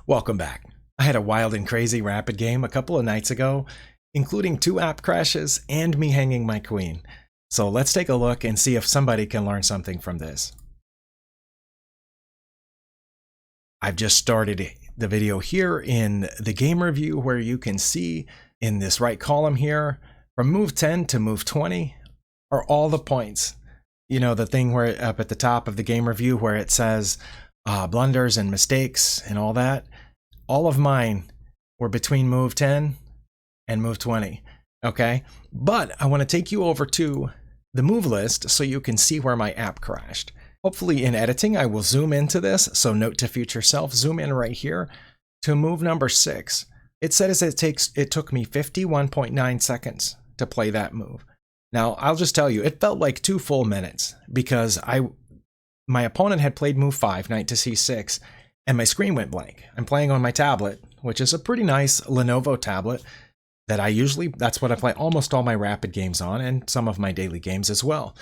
Welcome back. I had a wild and crazy rapid game a couple of nights ago, including 2 app crashes and me hanging my queen. So let's take a look and see if somebody can learn something from this. I've just started the video here in the game review where you can see in this right column here, from move 10 to move 20 are all the points. You know, the thing where up at the top of the game review where it says blunders and mistakes and all that. All of mine were between move 10 and move 20, okay? But I want to take you over to the move list so you can see where my app crashed. Hopefully in editing, I will zoom into this. So note to future self, zoom in right here to move number 6. It says it took me 51.9 seconds to play that move. Now, I'll just tell you, it felt like 2 full minutes because my opponent had played move 5, knight to c6, and my screen went blank. I'm playing on my tablet, which is a pretty nice Lenovo tablet that that's what I play almost all my rapid games on and some of my daily games as well.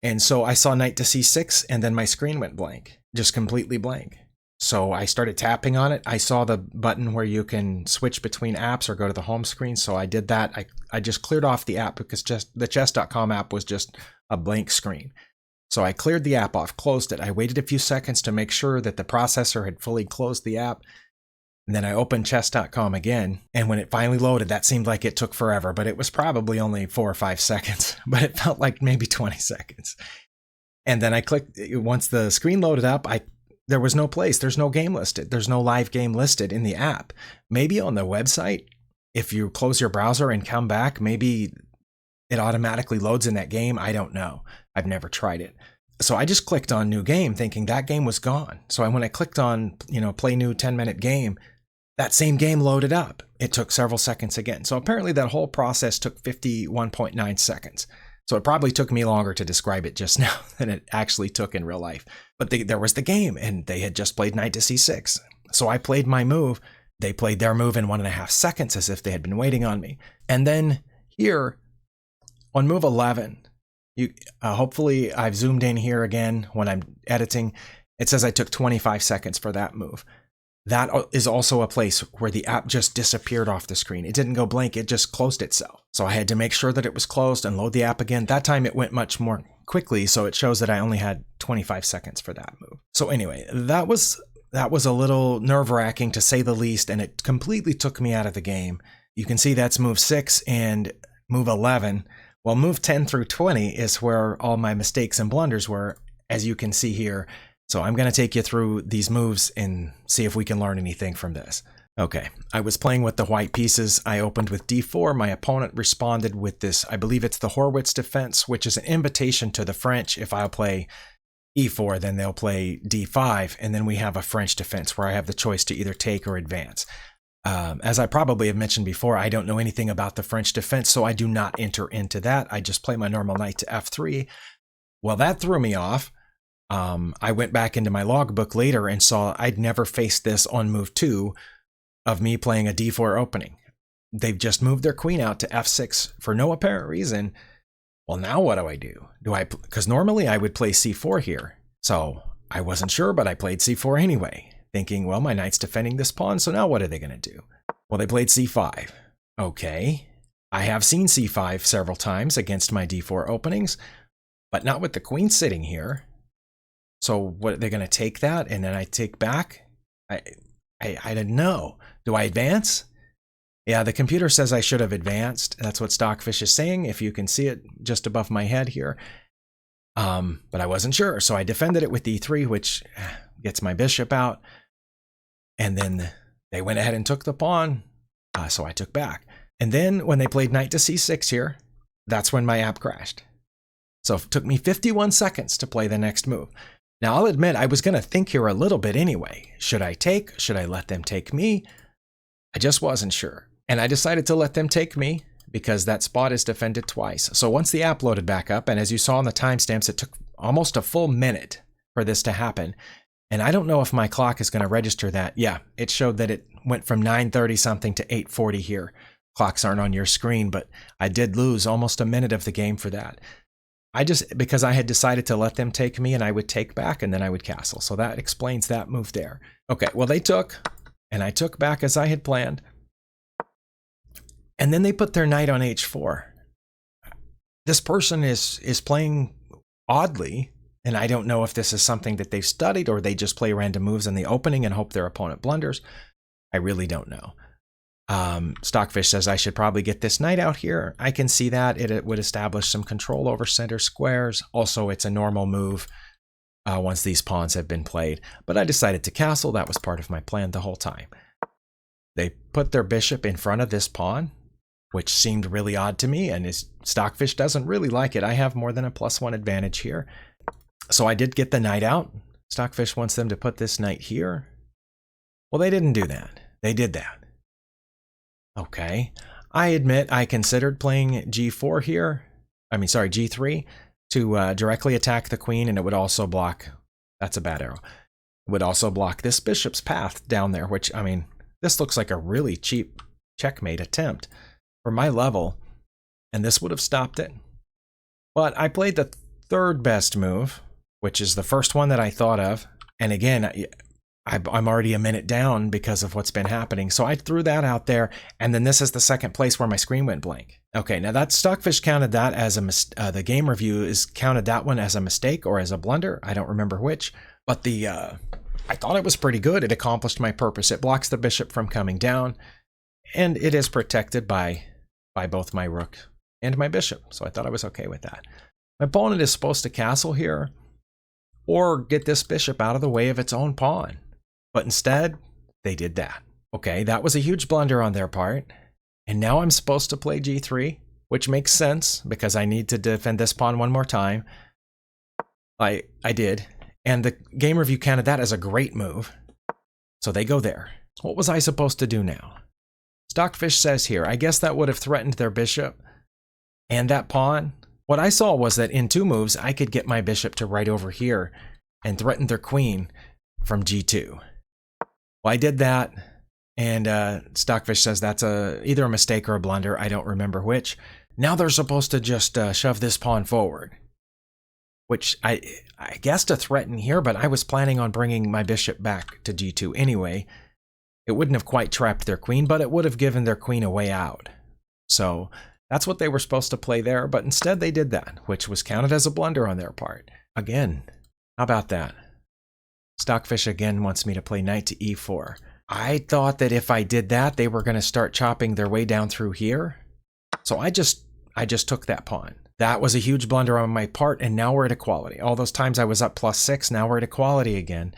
And so I saw knight to c6 and then my screen went blank, just completely blank. So I started tapping on it. I saw the button where you can switch between apps or go to the home screen. So I did that. I just cleared off the app because the chess.com app was just a blank screen. So I cleared the app off, closed it. I waited a few seconds to make sure that the processor had fully closed the app. And then I opened chess.com again. And when it finally loaded, that seemed like it took forever, but it was probably only 4 or 5 seconds, but it felt like maybe 20 seconds. And then I clicked, once the screen loaded up, there was no place, there's no game listed. There's no live game listed in the app. Maybe on the website, if you close your browser and come back, maybe it automatically loads in that game. I don't know. I've never tried it. So I just clicked on new game thinking that game was gone. So when I clicked on, play new 10-minute game, that same game loaded up. It took several seconds again. So apparently that whole process took 51.9 seconds. So it probably took me longer to describe it just now than it actually took in real life. But there was the game and they had just played knight to c6. So I played my move. They played their move in 1.5 seconds as if they had been waiting on me. And then here on move 11, hopefully I've zoomed in here again when I'm editing. It says I took 25 seconds for that move. That is also a place where the app just disappeared off the screen. It didn't go blank, it just closed itself. So I had to make sure that it was closed and load the app again. That time it went much more quickly, so it shows that I only had 25 seconds for that move. So anyway, that was a little nerve-wracking to say the least, and it completely took me out of the game. You can see that's move 6 and move 11. Well, move 10 through 20 is where all my mistakes and blunders were, as you can see here. So I'm going to take you through these moves and see if we can learn anything from this. Okay, I was playing with the white pieces. I opened with d4. My opponent responded with this, I believe it's the Horwitz defense, which is an invitation to the French. If I'll play e4, then they'll play d5. And then we have a French defense where I have the choice to either take or advance. As I probably have mentioned before, I don't know anything about the French defense, so I do not enter into that. I just play my normal knight to f3. Well, that threw me off. I went back into my logbook later and saw I'd never faced this on move 2 of me playing a d4 opening. They've just moved their queen out to f6 for no apparent reason. Well, now what do? Because normally I would play c4 here. So I wasn't sure, but I played c4 anyway, thinking, well, my knight's defending this pawn, so now what are they going to do? Well, they played c5. Okay. I have seen c5 several times against my d4 openings, but not with the queen sitting here. So what, they're going to take that and then I take back? I didn't know. Do I advance? Yeah, the computer says I should have advanced. That's what Stockfish is saying, if you can see it just above my head here. But I wasn't sure, so I defended it with e3, which gets my bishop out. And then they went ahead and took the pawn, so I took back. And then when they played knight to c6 here, that's when my app crashed. So it took me 51 seconds to play the next move. Now, I'll admit I was going to think here a little bit anyway. Should I take? Should I let them take me? I just wasn't sure. And I decided to let them take me because that spot is defended twice. So once the app loaded back up, and as you saw on the timestamps, it took almost a full minute for this to happen. And I don't know if my clock is going to register that. Yeah, it showed that it went from 9:30 something to 8:40 here. Clocks aren't on your screen, but I did lose almost a minute of the game for that. Because I had decided to let them take me and I would take back and then I would castle. So that explains that move there. Okay, well, they took. And I took back as I had planned. And then they put their knight on h4. This person is playing oddly, and I don't know if this is something that they've studied or they just play random moves in the opening and hope their opponent blunders. I really don't know. Stockfish says I should probably get this knight out here. I can see that. It would establish some control over center squares. Also, it's a normal move once these pawns have been played. But I decided to castle. That was part of my plan the whole time. They put their bishop in front of this pawn, which seemed really odd to me, and Stockfish doesn't really like it. I have more than a +1 advantage here. So I did get the knight out. Stockfish wants them to put this knight here. Well, they didn't do that. They did that. Okay. I admit I considered playing g4 here. G3 to directly attack the queen, and it would also block. That's a bad arrow. It would also block this bishop's path down there, which, I mean, this looks like a really cheap checkmate attempt for my level, and this would have stopped it. But I played the third best move, which is the first one that I thought of. And again, I'm already a minute down because of what's been happening. So I threw that out there, and then this is the second place where my screen went blank. Okay, now that Stockfish counted that as the game review is counted that one as a mistake or as a blunder. I don't remember which, but I thought it was pretty good. It accomplished my purpose. It blocks the bishop from coming down, and it is protected by both my rook and my bishop. So I thought I was okay with that. My opponent is supposed to castle here or get this bishop out of the way of its own pawn. But instead, they did that. Okay, that was a huge blunder on their part. And now I'm supposed to play g3, which makes sense because I need to defend this pawn one more time. I did. And the game review counted that as a great move. So they go there. What was I supposed to do now? Stockfish says here, I guess that would have threatened their bishop and that pawn. What I saw was that in 2 moves, I could get my bishop to right over here and threaten their queen from g2. Well, I did that, and Stockfish says that's either a mistake or a blunder. I don't remember which. Now they're supposed to just shove this pawn forward, which I guess to threaten here, but I was planning on bringing my bishop back to g2 anyway. It wouldn't have quite trapped their queen, but it would have given their queen a way out. So that's what they were supposed to play there, but instead they did that, which was counted as a blunder on their part. Again, how about that? Stockfish again wants me to play knight to e4. I thought that if I did that, they were going to start chopping their way down through here. So I just took that pawn. That was a huge blunder on my part, and now we're at equality. All those times I was up +6, now we're at equality again.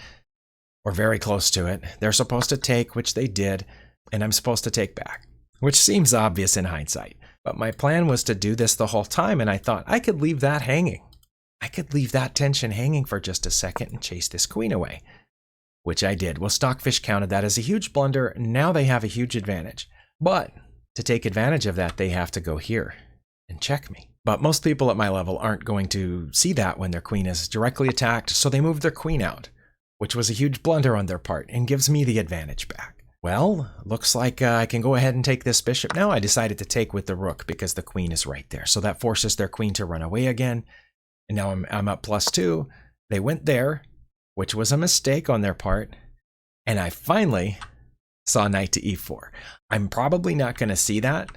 Or very close to it. They're supposed to take, which they did, and I'm supposed to take back, which seems obvious in hindsight. But my plan was to do this the whole time, and I thought I could leave that hanging. I could leave that tension hanging for just a second and chase this queen away, which I did. Well, Stockfish counted that as a huge blunder. Now they have a huge advantage. But to take advantage of that, they have to go here and check me. But most people at my level aren't going to see that when their queen is directly attacked, so they move their queen out, which was a huge blunder on their part and gives me the advantage back. Well, looks like I can go ahead and take this bishop now. I decided to take with the rook because the queen is right there. So that forces their queen to run away again. And now I'm up +2. They went there, which was a mistake on their part. And I finally saw knight to e4. I'm probably not going to see that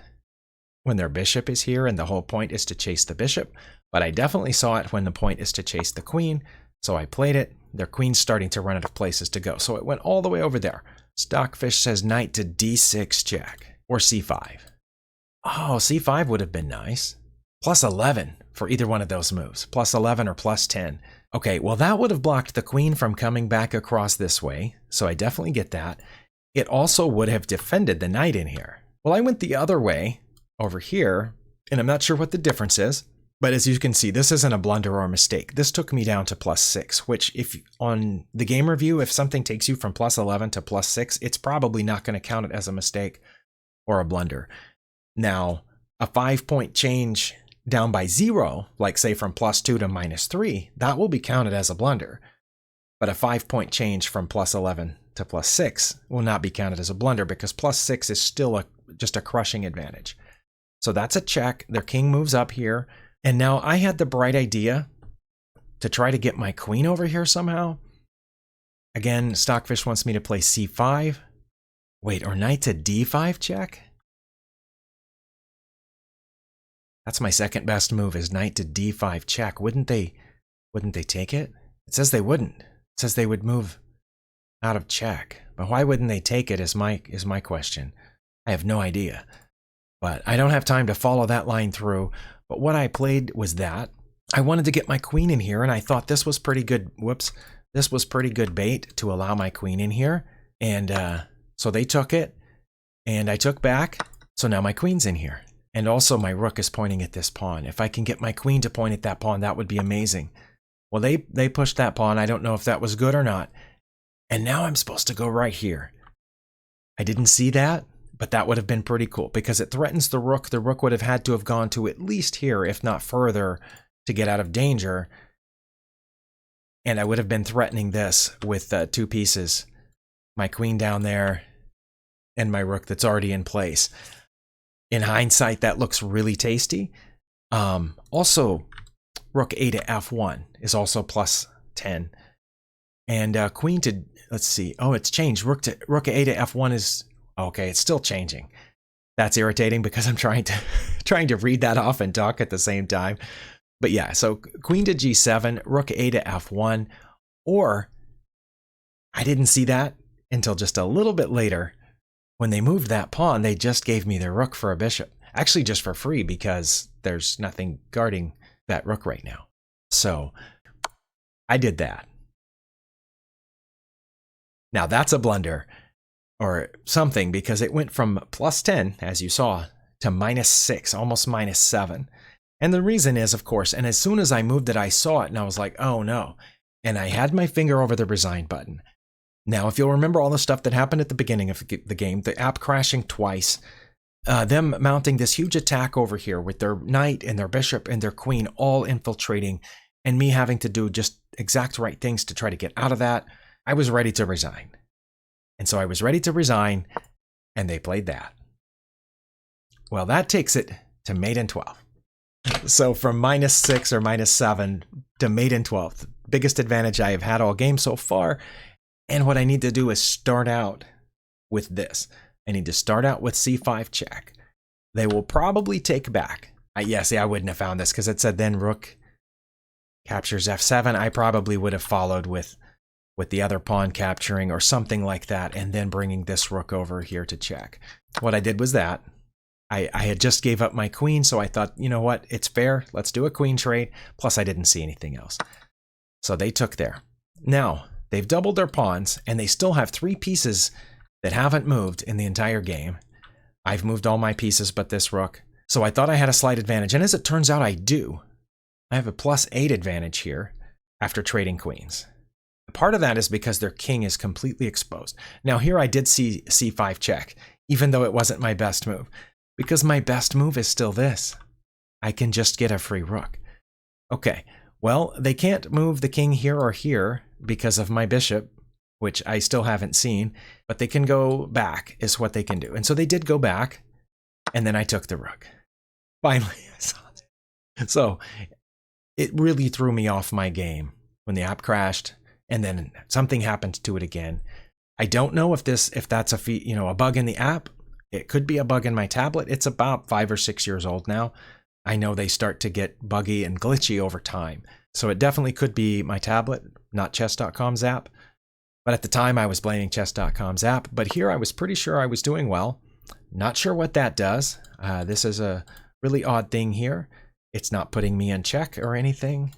when their bishop is here and the whole point is to chase the bishop. But I definitely saw it when the point is to chase the queen. So I played it. Their queen's starting to run out of places to go. So it went all the way over there. Stockfish says knight to d6 check or c5. Oh, c5 would have been nice. +11 for either one of those moves. +11 or +10. Okay, well that would have blocked the queen from coming back across this way. So I definitely get that. It also would have defended the knight in here. Well, I went the other way over here, and I'm not sure what the difference is. But as you can see, this isn't a blunder or a mistake. This took me down to +6, which if on the game review, if something takes you from +11 to +6, it's probably not going to count it as a mistake or a blunder. Now, a 5-point change down by 0, like say from +2 to -3, that will be counted as a blunder. But a 5-point change from +11 to +6 will not be counted as a blunder because +6 is still just a crushing advantage. So that's a check. Their king moves up here. And now I had the bright idea to try to get my queen over here somehow. Again, Stockfish wants me to play c5. Wait, or knight to d5 check? That's my second best move, is knight to d5 check. Wouldn't they take it? It says they wouldn't. It says they would move out of check. But why wouldn't they take it is my question. I have no idea. But I don't have time to follow that line through. But what I played was that. I wanted to get my queen in here, and I thought this was pretty good. Whoops. This was pretty good bait to allow my queen in here. And so they took it, and I took back. So now my queen's in here. And also my rook is pointing at this pawn. If I can get my queen to point at that pawn, that would be amazing. Well, they pushed that pawn. I don't know if that was good or not. And now I'm supposed to go right here. I didn't see that, but that would have been pretty cool because it threatens the rook. The rook would have had to have gone to at least here, if not further, to get out of danger. And I would have been threatening this with 2 pieces. My queen down there and my rook that's already in place. In hindsight, that looks really tasty. Also, rook a to f1 is also plus 10. And queen to, let's see. Oh, it's changed. Rook a to f1 is, okay, it's still changing. That's irritating because I'm trying to read that off and talk at the same time. But yeah, so queen to g7, rook a to f1, or I didn't see that until just a little bit later. When they moved that pawn, they just gave me their rook for a bishop. Actually, just for free because there's nothing guarding that rook right now. So I did that. Now that's a blunder or something because it went from plus 10, as you saw, to minus 6, almost minus 7. And the reason is, of course, and as soon as I moved it, I saw it and I was like, oh no. And I had my finger over the resign button. Now, if you'll remember all the stuff that happened at the beginning of the game, the app crashing twice, them mounting this huge attack over here with their knight and their bishop and their queen all infiltrating, and me having to do just exact right things to try to get out of that, I was ready to resign. And so I was ready to resign, and they played that. Well, that takes it to mate in 12. So from minus 6 or minus 7 to mate in 12, the biggest advantage I have had all game so far. And what I need to do is start out with this. I need to start out with c5 check. They will probably take back. See, I wouldn't have found this because it said then rook captures f7. I probably would have followed with the other pawn capturing or something like that and then bringing this rook over here to check. What I did was that. I had just gave up my queen, so I thought, you know what, it's fair. Let's do a queen trade. Plus, I didn't see anything else. So they took there. Now, they've doubled their pawns, and they still have 3 pieces that haven't moved in the entire game. I've moved all my pieces but this rook. So I thought I had a slight advantage, and as it turns out, I do. I have a plus 8 advantage here after trading queens. Part of that is because their king is completely exposed. Now here I did see c5 check, even though it wasn't my best move. Because my best move is still this. I can just get a free rook. Okay, well, they can't move the king here or here because of my bishop, which I still haven't seen, but they can go back is what they can do. And so they did go back, and then I took the rook. Finally, I saw it. So it really threw me off my game when the app crashed, and then something happened to it again. I don't know if that's a bug in the app. It could be a bug in my tablet. It's about 5 or 6 years old now. I know they start to get buggy and glitchy over time. So it definitely could be my tablet, not chess.com's app. But at the time I was blaming chess.com's app. But here I was pretty sure I was doing well. Not sure what that does. This is a really odd thing here. It's not putting me in check or anything.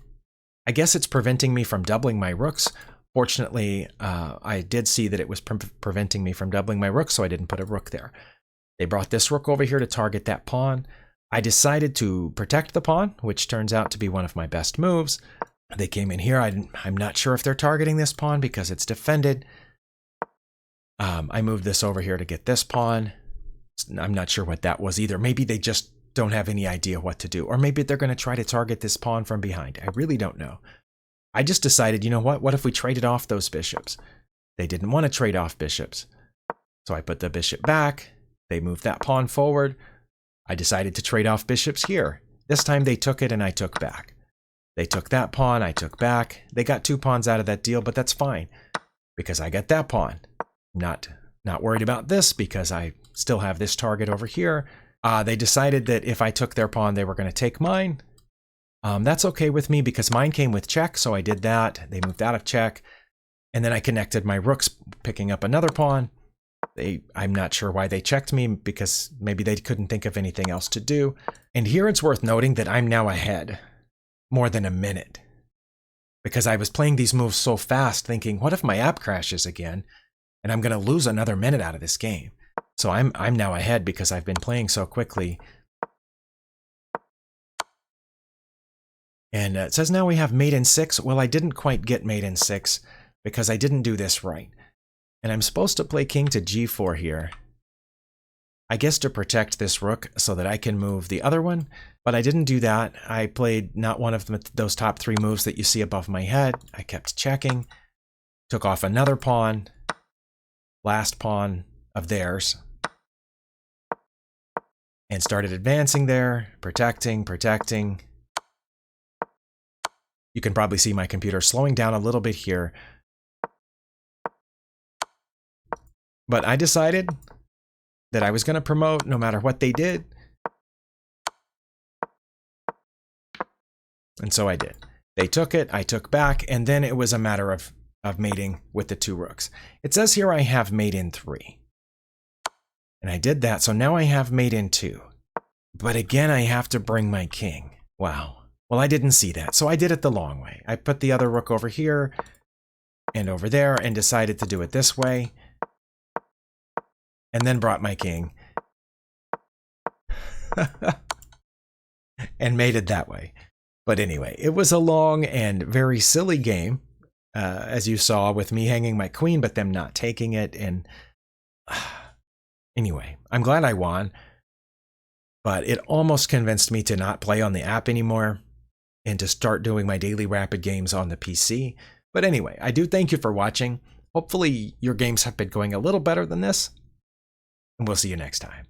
I guess it's preventing me from doubling my rooks. Fortunately, I did see that it was preventing me from doubling my rooks, so I didn't put a rook there. They brought this rook over here to target that pawn. I decided to protect the pawn, which turns out to be one of my best moves. They came in here. I'm not sure if they're targeting this pawn because it's defended. I moved this over here to get this pawn. I'm not sure what that was either. Maybe they just don't have any idea what to do. Or maybe they're going to try to target this pawn from behind. I really don't know. I just decided, you know what? What if we traded off those bishops? They didn't want to trade off bishops. So I put the bishop back. They moved that pawn forward. I decided to trade off bishops here. This time they took it and I took back. They took that pawn, I took back. They got 2 pawns out of that deal, but that's fine because I got that pawn. Not Not worried about this because I still have this target over here. They decided that if I took their pawn, they were going to take mine. That's okay with me because mine came with check, so I did that. They moved out of check. And then I connected my rooks, picking up another pawn. I'm not sure why they checked me, because maybe they couldn't think of anything else to do. And here it's worth noting that I'm now ahead more than a minute, because I was playing these moves so fast thinking, what if my app crashes again and I'm going to lose another minute out of this game? So I'm now ahead because I've been playing so quickly. And it says now we have mate in 6. Well, I didn't quite get mate in 6 because I didn't do this right. And I'm supposed to play king to g4 here. I guess to protect this rook so that I can move the other one, but I didn't do that. I played not one of those top 3 moves that you see above my head. I kept checking, took off another pawn, last pawn of theirs, and started advancing there, protecting. You can probably see my computer slowing down a little bit here. But I decided that I was going to promote no matter what they did. And so I did. They took it, I took back, and then it was a matter of mating with the 2 rooks. It says here I have mate in 3. And I did that, so now I have mate in 2. But again, I have to bring my king. Wow. Well, I didn't see that, so I did it the long way. I put the other rook over here and over there and decided to do it this way. And then brought my king. And made it that way. But anyway, it was a long and very silly game, as you saw, with me hanging my queen, but them not taking it. And anyway, I'm glad I won. But it almost convinced me to not play on the app anymore and to start doing my daily rapid games on the PC. But anyway, I do thank you for watching. Hopefully your games have been going a little better than this. And we'll see you next time.